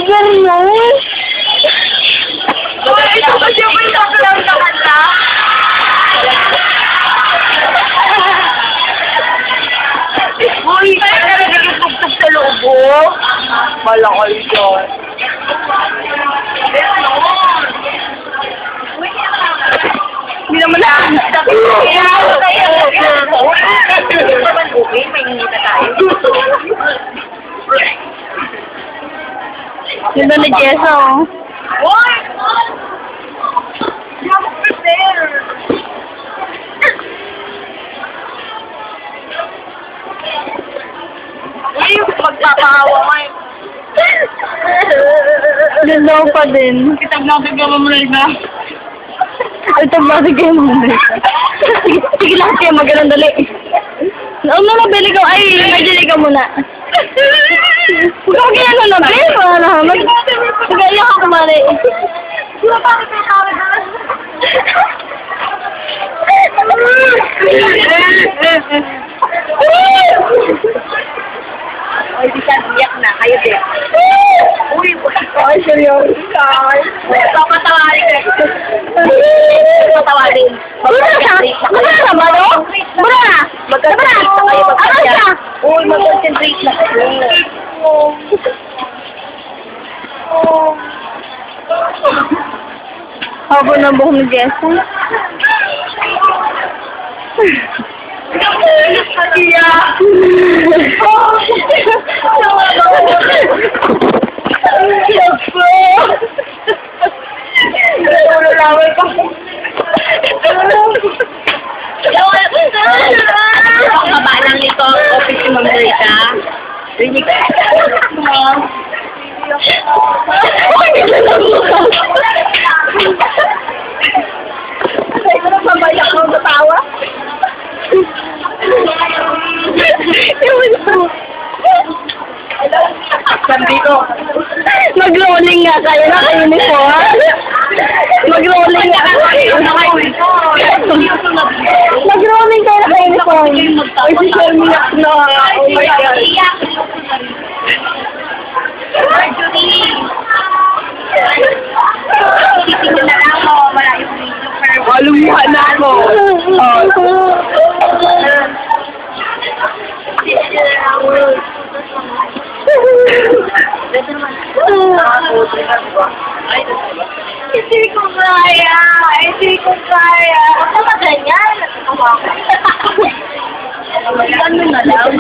ganyan. Ito ba siya ba yung kakalaw sa kanta? Uy, kaya ka na nagtugtog sa loob, oh. Malakal yun. Hindi naman na. Okay, may ngita tayo. Ganda ni Jessa, oh. Uy! Hindi ako prepare. Uy, magpapahawa mo eh. Ganda pa din. Kitag na ako gawin na. Ito ba si kayo mga sige lang kayo, magalang dali. Ano na, bili ko. Ay, may dili ka muna. Huwag kaya na nabi. Mag-ayak ako mali. Sino pa rin may tawag na? Ay, di siya iyak na. Kayo din. Uy, Ay, seryoso. papatawarin ka. Papatawarin. Mura na ba, no? Mura na. Mag-concentrate na kayo. Ano siya? Uy, mag-concentrate na kayo. Habo na buhok ni Jessa. Iya. Kabanan nito ang office ni Ma'am Rita. Rinig ka. Ano pa ba yung ako natawa? Sabi ko, Mag-rolling nga kayo na uniform. Mag-rolling nga kayo. Mag-rolling kayo na uniform. Ay, si Sir Miyak na. Oh my God. titignan na lang mo, wala yung video pero Malumuha na ako. Hindi ko kaya. Hindi ko kaya. Ako ba ganyan? Ano na lang?